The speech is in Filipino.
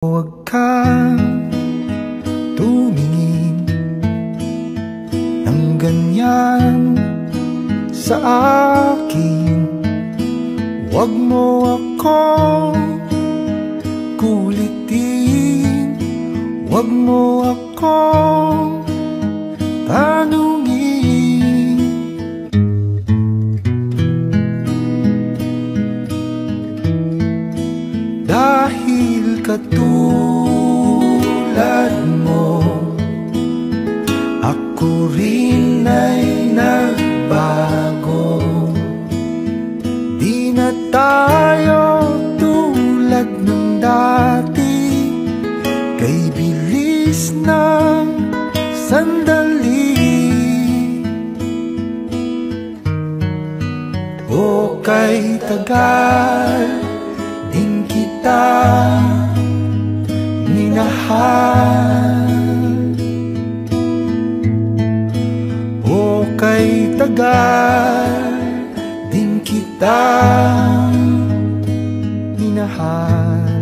Huwag kang tumingin ng ganyan sa akin. Huwag mo akong kulitin, huwag mo akong tanungin. Dahil katulad mo, ako rin ay nagbago. Di na tayo tulad ng dati, kay bilis ng sandali. O kay tagal din kita minahal, o kay tagal din kita minahal.